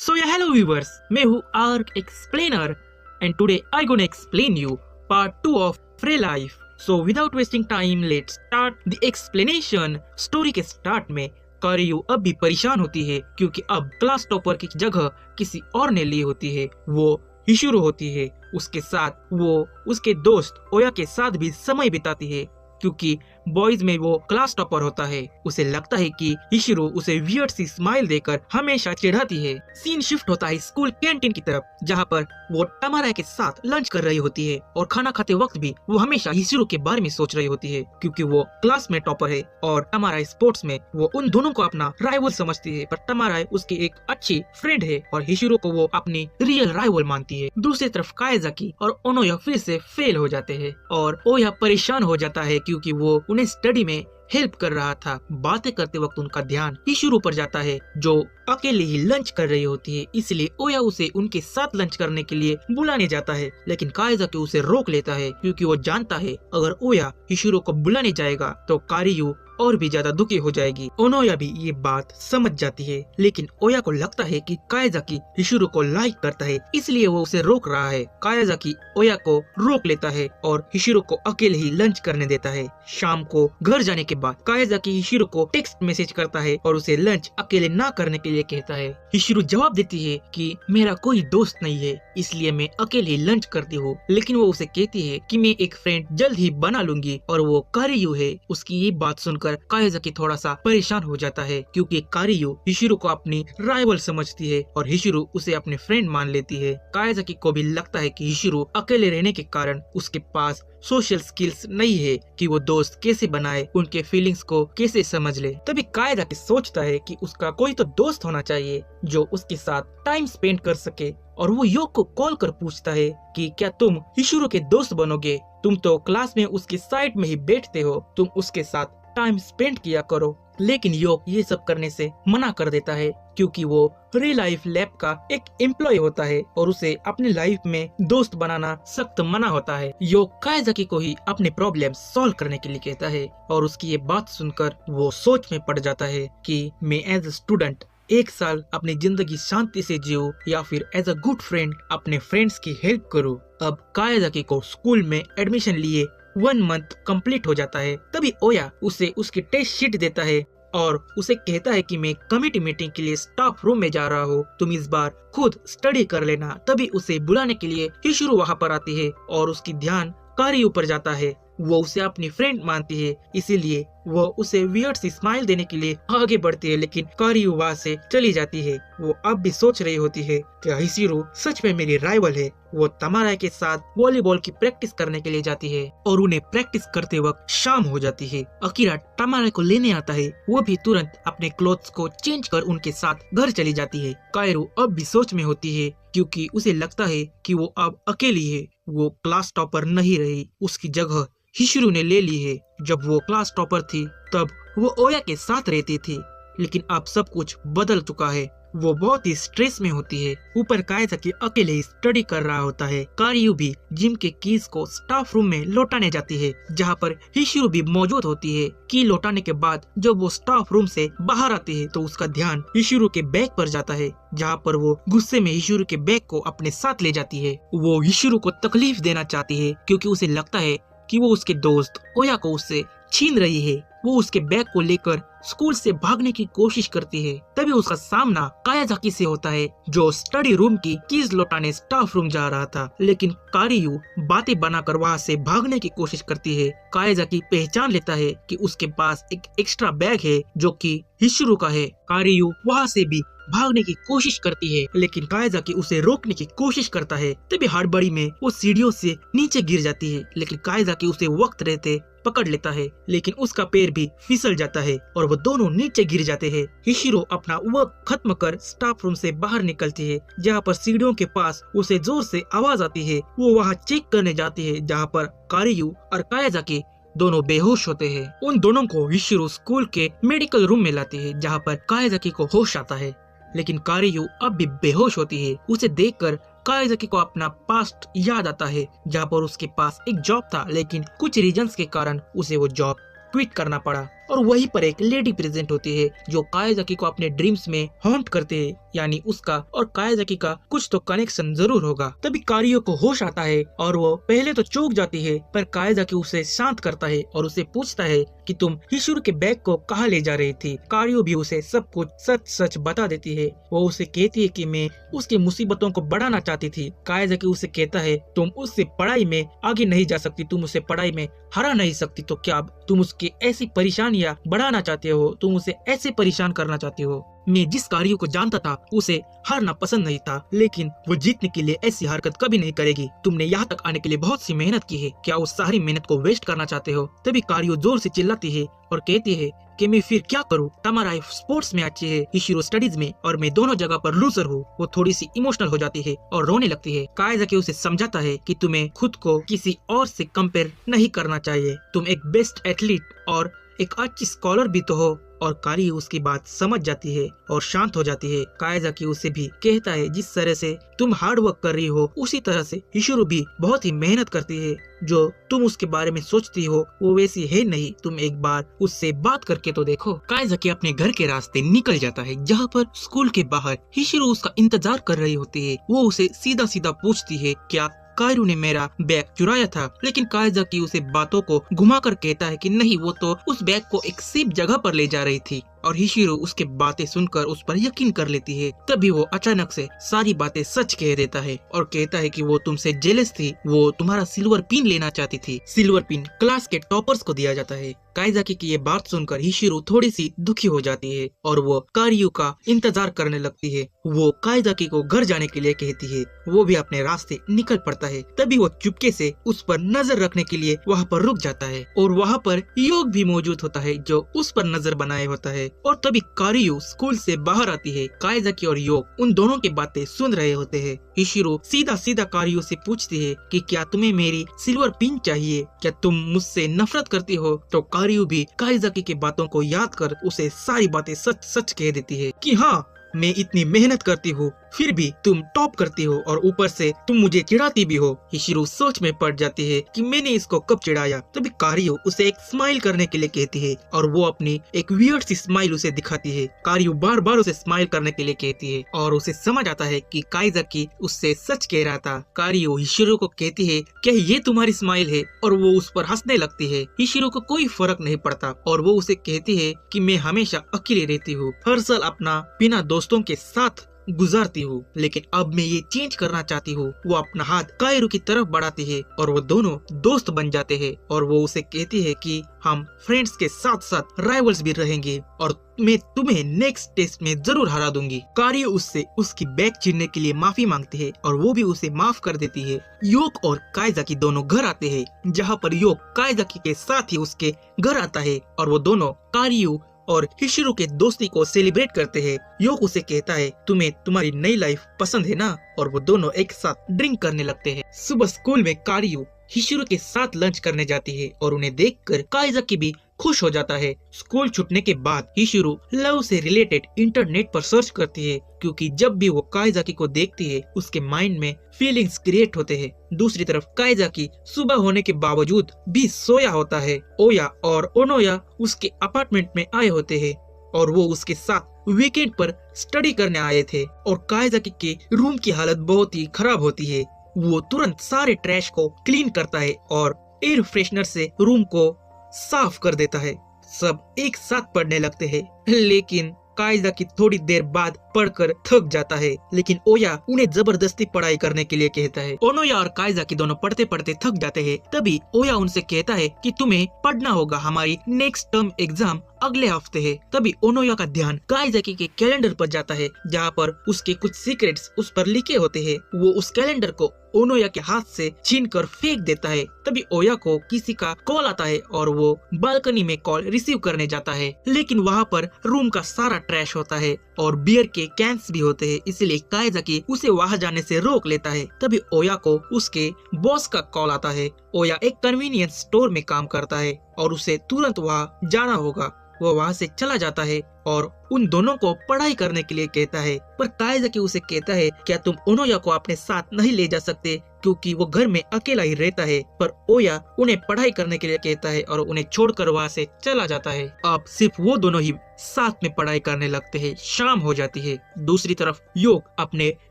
सो या hello viewers, मैं हूँ arc explainer and today I gonna explain you part 2 of free life. So without wasting time let's start the explanation. Story के start में कारियो अब भी परेशान होती है क्योंकि अब क्लास टॉपर की जगह किसी और ने ली होती है। वो हिशुरो होती है। उसके साथ वो उसके दोस्त ओया के साथ भी समय बिताती है क्योंकि बॉयज में वो क्लास टॉपर होता है। उसे लगता है कि हिशिरो उसे वियर्ड सी स्माइल देकर हमेशा चिढ़ाती है। सीन शिफ्ट होता है स्कूल कैंटीन की तरफ, जहाँ पर वो टमारा के साथ लंच कर रही होती है और खाना खाते वक्त भी वो हमेशा हिशिरो के बारे में सोच रही होती है क्योंकि वो क्लास में टॉपर है और टमारा स्पोर्ट्स में। वो उन दोनों को अपना राइवल समझती है, पर टमारा उसकी एक अच्छी फ्रेंड है और हिशिरो को वो अपनी रियल राइवल मानती है। दूसरी तरफ कायाजाकी और ओनोया फिर से फेल हो जाते हैं और ओया परेशान हो जाता है क्योंकि वो उन्हें स्टडी में हेल्प कर रहा था। बातें करते वक्त उनका ध्यान हिशिरो पर जाता है जो अकेले ही लंच कर रही होती है, इसलिए ओया उसे उनके साथ लंच करने के लिए बुलाने जाता है। लेकिन कायाजाकी उसे रोक लेता है क्योंकि वो जानता है अगर ओया हिशिरो को बुलाने जाएगा तो कारियो और भी ज्यादा दुखी हो जाएगी। ओनोया भी ये बात समझ जाती है, लेकिन ओया को लगता है कि कायाजाकी हिशिरो को लाइक करता है, इसलिए वो उसे रोक रहा है। कायाजाकी ओया को रोक लेता है और हिशिरो को अकेले ही लंच करने देता है। शाम को घर जाने के बाद कायाजाकी हिशिरो को टेक्स्ट मैसेज करता है और उसे लंच अकेले ना करने के लिए कहता है। हिशिरो जवाब देती है कि मेरा कोई दोस्त नहीं है, इसलिए मैं अकेले लंच करती हूँ। लेकिन वो उसे कहती है कि मैं एक फ्रेंड जल्द ही बना लूंगी और वो कारियो है। उसकी ये बात सुनकर कायाजाकी थोड़ा सा परेशान हो जाता है क्योंकि कारियो हिशिरो को अपनी राइवल समझती है और हिशिरो उसे अपने फ्रेंड मान लेती है। कायाजाकी को भी लगता है कि हिशिरो अकेले रहने के कारण उसके पास सोशल स्किल्स नहीं है कि वो दोस्त कैसे बनाए, उनके फीलिंग्स को कैसे समझ ले। तभी कायाजाकी सोचता है कि उसका कोई तो दोस्त होना चाहिए जो उसके साथ टाइम स्पेंड कर सके और वो योग को कॉल कर पूछता है कि क्या तुम हिशिरो के दोस्त बनोगे? तुम तो क्लास में उसके साइड में ही बैठते हो, तुम उसके साथ टाइम स्पेंड किया करो। लेकिन योग ये सब करने से मना कर देता है क्योंकि वो रियल लाइफ लैब का एक एम्प्लॉय होता है और उसे अपनी लाइफ में दोस्त बनाना सख्त मना होता है। योग कायाजाकी को ही अपने प्रॉब्लम सॉल्व करने के लिए कहता है और उसकी ये बात सुनकर वो सोच में पड़ जाता है कि मैं एज ए स्टूडेंट एक साल अपनी जिंदगी शांति से जियो या फिर एज अ गुड फ्रेंड अपने फ्रेंड्स की हेल्प करूं। अब कायाजाकी को स्कूल में एडमिशन लिए 1 मंथ कंप्लीट हो जाता है। तभी ओया उसे उसकी टेस्ट शीट देता है और उसे कहता है कि मैं कमिटी मीटिंग के लिए स्टाफ रूम में जा रहा हूँ, तुम इस बार खुद स्टडी कर लेना। तभी उसे बुलाने के लिए हिशिरो वहाँ पर आती है और उसकी ध्यान कारियो पर जाता है। वो उसे अपनी फ्रेंड मानती है, इसीलिए वो उसे वियर्ड सी स्माइल देने के लिए आगे बढ़ती है, लेकिन कारियो वहाँ से चली जाती है। वो अब भी सोच रही होती है कि हिशिरो सच में मेरी राइवल है। वो तमारा के साथ वॉलीबॉल की प्रैक्टिस करने के लिए जाती है और उन्हें प्रैक्टिस करते वक्त शाम हो जाती है। अकीरा तमारा को लेने आता है, वो भी तुरंत अपने क्लोथ्स को चेंज कर उनके साथ घर चली जाती है। कायरो अब भी सोच में होती है क्योंकि उसे लगता है कि वो अब अकेली है। वो क्लास टॉपर नहीं रही, उसकी जगह हिशिरो ने ले ली है। जब वो क्लास टॉपर थी तब वो ओया के साथ रहती थी, लेकिन अब सब कुछ बदल चुका है। वो बहुत ही स्ट्रेस में होती है। ऊपर कायाजाकी अकेले ही स्टडी कर रहा होता है। कारियो भी जिम के कीज को स्टाफ रूम में लौटाने जाती है, जहाँ पर हिशिरो भी मौजूद होती है। की लौटाने के बाद जब वो स्टाफ रूम से बाहर आती है तो उसका ध्यान हिशिरो के बैग पर जाता है, जहाँ पर वो गुस्से में हिशिरो के बैग को अपने साथ ले जाती है। वो हिशिरो को तकलीफ देना चाहती है क्योंकि उसे लगता है कि वो उसके दोस्त ओया को उससे छीन रही है। वो उसके बैग को लेकर स्कूल से भागने की कोशिश करती है। तभी उसका सामना कायाजाकी से होता है जो स्टडी रूम की कीज लौटाने स्टाफ रूम जा रहा था, लेकिन कारियो बातें बनाकर वहाँ से भागने की कोशिश करती है। कायाजाकी पहचान लेता है कि उसके पास एक एक्स्ट्रा बैग है जो कि हिशिरो का है। कारियो वहाँ से भी भागने की कोशिश करती है, लेकिन कायाजाकी उसे रोकने की कोशिश करता है। तभी हड़बड़ी में वो सीढ़ियों से नीचे गिर जाती है, लेकिन कायाजाकी उसे वक्त रहते पकड़ लेता है, लेकिन उसका पैर भी फिसल जाता है और वो दोनों नीचे गिर जाते हैं। हिशिरो अपना वर्क खत्म कर स्टाफ रूम से बाहर निकलती है, जहाँ पर सीढ़ियों के पास उसे जोर से आवाज आती है। वो वहाँ चेक करने जाती है, जहाँ पर कारियो और कायाजाकी दोनों बेहोश होते हैं। उन दोनों को हिशिरो स्कूल के मेडिकल रूम में लाती है, जहाँ पर कायाजाकी को होश आता है, लेकिन कारियो अब भी बेहोश होती है। उसे देखकर कायाजाकी को अपना पास्ट याद आता है, जहाँ पर उसके पास एक जॉब था, लेकिन कुछ रीजंस के कारण उसे वो जॉब क्विट करना पड़ा। और वहीं पर एक लेडी प्रेजेंट होती है जो कायाजाकी को अपने ड्रीम्स में हॉन्ट करते हैं, यानी उसका और कायाजाकी का कुछ तो कनेक्शन जरूर होगा। तभी कारियो को होश आता है और वो पहले तो चौंक जाती है, पर कायाजाकी उसे शांत करता है और उसे पूछता है कि तुम हिशिरो के बैग को कहाँ ले जा रही थी। कारियो भी उसे सब कुछ सच सच बता देती है। वो उसे कहती है कि मैं उसकी मुसीबतों को बढ़ाना चाहती थी। कायाजाकी उसे कहता है तुम उससे पढ़ाई में आगे नहीं जा सकती, तुम उसे पढ़ाई में हरा नहीं सकती, तो क्या तुम उसकी ऐसी परेशानियां बढ़ाना चाहते हो, तुम उसे ऐसे परेशान करना चाहती हो। मैं जिस कारियो को जानता था उसे हारना पसंद नहीं था, लेकिन वो जीतने के लिए ऐसी हरकत कभी नहीं करेगी। तुमने यहाँ तक आने के लिए बहुत सी मेहनत की है, क्या उस सारी मेहनत को वेस्ट करना चाहते हो? तभी कारियो जोर से चिल्लाती है और कहती है कि मैं फिर क्या करूँ? तमारा स्पोर्ट्स में अच्छी है, हिशिरो स्टडीज में, और मैं दोनों जगह पर लूजर हूँ। वो थोड़ी सी इमोशनल हो जाती है और रोने लगती है। कायाजाकी उसे समझाता है कि तुम्हें खुद को किसी और से कंपेयर नहीं करना चाहिए, तुम एक बेस्ट एथलीट और एक अच्छी स्कॉलर भी तो हो। और कारियो उसकी बात समझ जाती है और शांत हो जाती है। कायाजाकी उसे भी कहता है जिस तरह से तुम हार्ड वर्क कर रही हो उसी तरह से हिशिरो भी बहुत ही मेहनत करती है। जो तुम उसके बारे में सोचती हो वो वैसी है नहीं, तुम एक बार उससे बात करके तो देखो। कायाजाकी अपने घर के रास्ते निकल जाता है, जहाँ पर स्कूल के बाहर हिशिरो उसका इंतजार कर रही होती है। वो उसे सीधा सीधा पूछती है क्या कायरू ने मेरा बैग चुराया था, लेकिन कायाजाकी उसे बातों को घुमाकर कहता है कि नहीं, वो तो उस बैग को एक सेफ जगह पर ले जा रही थी। और हिशिरो उसके बातें सुनकर उस पर यकीन कर लेती है। तभी वो अचानक से सारी बातें सच कह देता है और कहता है कि वो तुमसे जेलस थी, वो तुम्हारा सिल्वर पिन लेना चाहती थी। सिल्वर पिन क्लास के टॉपर्स को दिया जाता है। कायाजाकी की ये बात सुनकर हिशिरो थोड़ी सी दुखी हो जाती है और वो कारियो का इंतजार करने लगती है। वो कायाजाकी को घर जाने के लिए कहती है, वो भी अपने रास्ते निकल पड़ता है। तभी वो चुपके से उस पर नजर रखने के लिए वहाँ पर रुक जाता है और वहाँ पर योग भी मौजूद होता है जो उस पर नजर बनाए होता है। और तभी कारियो स्कूल से बाहर आती है। कायाजाकी और योग उन दोनों की बातें सुन रहे होते हैं। हिशिरो सीधा सीधा कारियो से पूछती है कि क्या तुम्हें मेरी सिल्वर पिन चाहिए, क्या तुम मुझसे नफरत करती हो? तो कारियो भी कायाजाकी की बातों को याद कर उसे सारी बातें सच सच कह देती है कि हाँ, मैं इतनी मेहनत करती हूँ फिर भी तुम टॉप करती हो और ऊपर से तुम मुझे चिढ़ाती भी हो। हिशिरो सोच में पड़ जाती है कि मैंने इसको कब चिढ़ाया। तभी कारियो उसे एक स्माइल करने के लिए कहती है और वो अपनी एक वियर्ड सी स्माइल उसे दिखाती है। कारियो बार बार उसे स्माइल करने के लिए कहती है और उसे समझ आता है कि कायाजाकी उससे सच कह रहा था। कारियो हिशिरो को कहती है क्या ये तुम्हारी स्माइल है, और वो उस पर हंसने लगती है। हिशिरो को कोई फर्क नहीं पड़ता और वो उसे कहती है कि मैं हमेशा अकेली रहती हूँ, हर साल अपना बिना दोस्तों के साथ गुजारती हूँ, लेकिन अब मैं ये चेंज करना चाहती हूँ। वो अपना हाथ कायरू की तरफ बढ़ाती है और वो दोनों दोस्त बन जाते हैं और वो उसे कहती है कि हम फ्रेंड्स के साथ साथ राइवल्स भी रहेंगे और मैं तुम्हें नेक्स्ट टेस्ट में जरूर हरा दूंगी। कारियो उससे उसकी बैग छीनने के लिए माफी मांगती है और वो भी उसे माफ कर देती है। योग और कायाजाकी दोनों घर आते हैं, जहाँ पर योग कायाजाकी के साथ ही उसके घर आता है और वो दोनों कारियो और हिशिरो के दोस्ती को सेलिब्रेट करते हैं। योग उसे कहता है तुम्हें तुम्हारी नई लाइफ पसंद है ना, और वो दोनों एक साथ ड्रिंक करने लगते हैं। सुबह स्कूल में कारियो हिशिरो के साथ लंच करने जाती है और उन्हें देखकर कायाजाकी भी खुश हो जाता है। स्कूल छूटने के बाद हिशिरो लव से रिलेटेड इंटरनेट पर सर्च करती है, क्योंकि जब भी वो कायाजाकी को देखती है उसके माइंड में फीलिंग्स क्रिएट होते हैं। दूसरी तरफ कायाजाकी सुबह होने के बावजूद भी सोया होता है। ओया और ओनोया उसके अपार्टमेंट में आए होते हैं और वो उसके साथ वीकेंड पर स्टडी करने आए थे और कायाजाकी के रूम की हालत बहुत ही खराब होती है। वो तुरंत सारे ट्रैश को क्लीन करता है और एयर फ्रेशनर से रूम को साफ कर देता है। सब एक साथ पढ़ने लगते हैं, लेकिन कायाजाकी थोड़ी देर बाद पढ़कर थक जाता है, लेकिन ओया उन्हें जबरदस्ती पढ़ाई करने के लिए कहता है। ओनोया और कायाजाकी दोनों पढ़ते पढ़ते थक जाते हैं। तभी ओया उनसे कहता है कि तुम्हें पढ़ना होगा, हमारी नेक्स्ट टर्म एग्जाम अगले हफ्ते है। तभी ओनोया का ध्यान कायाजाकी के कैलेंडर पर जाता है, जहाँ पर उसके कुछ सीक्रेट्स उस पर लिखे होते हैं। वो उस कैलेंडर को ओनोया के हाथ से छीनकर फेंक देता है। तभी ओया को किसी का कॉल आता है और वो बालकनी में कॉल रिसीव करने जाता है, लेकिन वहाँ पर रूम का सारा ट्रैश होता है और बियर के कैंस भी होते हैं, इसलिए कायाजाकी उसे वहाँ जाने से रोक लेता है। तभी ओया को उसके बॉस का कॉल आता है। ओया एक कन्वीनियंस स्टोर में काम करता है और उसे तुरंत वहाँ जाना होगा। वो वहाँ से चला जाता है और उन दोनों को पढ़ाई करने के लिए कहता है। पर काइजाकी उसे कहता है क्या तुम ओनोया को अपने साथ नहीं ले जा सकते क्योंकि वो घर में अकेला ही रहता है। पर ओया उन्हें पढ़ाई करने के लिए कहता है और उन्हें छोड़कर वहाँ से चला जाता है। अब सिर्फ वो दोनों ही साथ में पढ़ाई करने लगते हैं। शाम हो जाती है। दूसरी तरफ योक अपने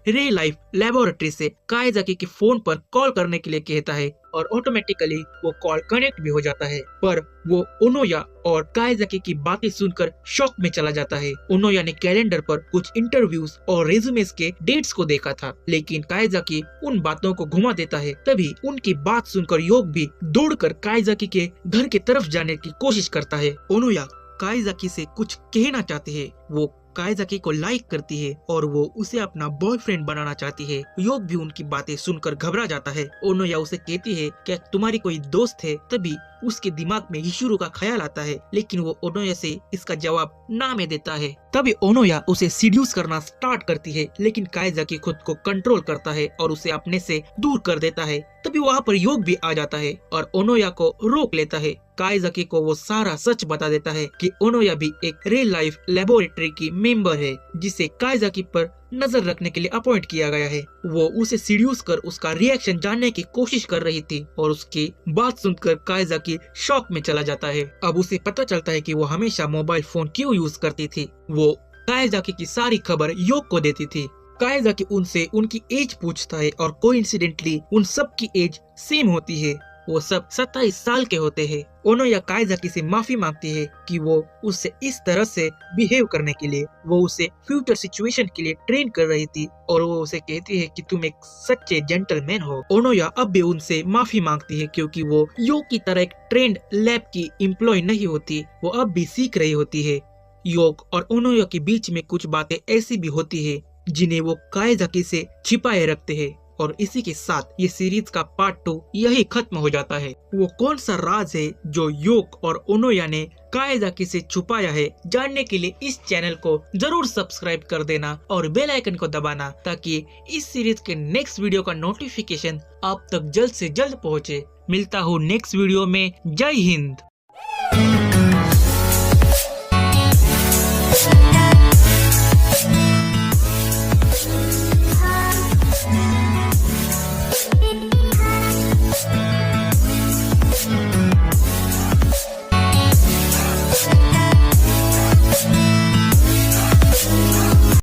रियल लाइफ लेबोरेटरी से काइजाकी के फोन पर कॉल करने के लिए कहता है और ऑटोमेटिकली वो कॉल कनेक्ट भी हो जाता है। पर वो ओनोया और काइजाकी की बातें सुनकर शॉक में चला जाता है। ओनोया ने कैलेंडर पर कुछ इंटरव्यूज और रेज्यूमेस के डेट्स को देखा था, लेकिन काइजाकी उन बातों को घुमा देता है। तभी उनकी बात सुनकर योक भी दौड़कर काइजाकी के घर की तरफ जाने की कोशिश करता है। ओनोया काइजाकी से कुछ कहना चाहती है। वो काइजाकी को लाइक करती है और वो उसे अपना बॉयफ्रेंड बनाना चाहती है। योक भी उनकी बातें सुनकर घबरा जाता है। ओनोया उसे कहती है क्या तुम्हारी कोई दोस्त है? तभी उसके दिमाग में हिशिरो का ख्याल आता है, लेकिन वो ओनोया से इसका जवाब ना में देता है। तभी ओनोया उसे सीड्यूस करना स्टार्ट करती है, लेकिन काइजाकी खुद को कंट्रोल करता है और उसे अपने से दूर कर देता है। तभी वहाँ पर योक भी आ जाता है और ओनोया को रोक लेता है। काइजाकी को वो सारा सच बता देता है कि ओनोया भी एक रियल लाइफ लेबोरेटरी की मेंबर है, जिसे काइजाकी पर नजर रखने के लिए अपॉइंट किया गया है। वो उसे सीड्यूस कर उसका रिएक्शन जानने की कोशिश कर रही थी और उसकी बात सुनकर काइजाकी शॉक में चला जाता है। अब उसे पता चलता है कि वो हमेशा मोबाइल फोन क्यों यूज करती थी। वो काइजाकी की सारी खबर योक को देती थी। काइजाकी उनसे उनकी एज पूछता है और कोइंसिडेंटली उन सब की एज सेम होती है। वो सब 27 साल के होते हैं। ओनोया काइजाकी से माफी मांगती है कि वो उससे इस तरह से बिहेव करने के लिए वो उसे फ्यूचर सिचुएशन के लिए ट्रेन कर रही थी और वो उसे कहती है कि तुम एक सच्चे जेंटलमैन हो। ओनोया अब भी उनसे माफी मांगती है क्योंकि वो योक की तरह एक ट्रेंड लैब की एम्प्लॉय नहीं होती। वो अब भी सीख रही होती है। योक और ओनोया के बीच में कुछ बातें ऐसी भी होती है जिन्हें वो काइजाकी से छिपाए रखते हैं। और इसी के साथ ये सीरीज का पार्ट 2 यही खत्म हो जाता है। वो कौन सा राज है जो योक और ओनोया ने काइजाकी से छुपाया है, जानने के लिए इस चैनल को जरूर सब्सक्राइब कर देना और बेल आइकन को दबाना ताकि इस सीरीज के नेक्स्ट वीडियो का नोटिफिकेशन आप तक जल्द से जल्द पहुँचे। मिलता हूँ नेक्स्ट वीडियो में। जय हिंद।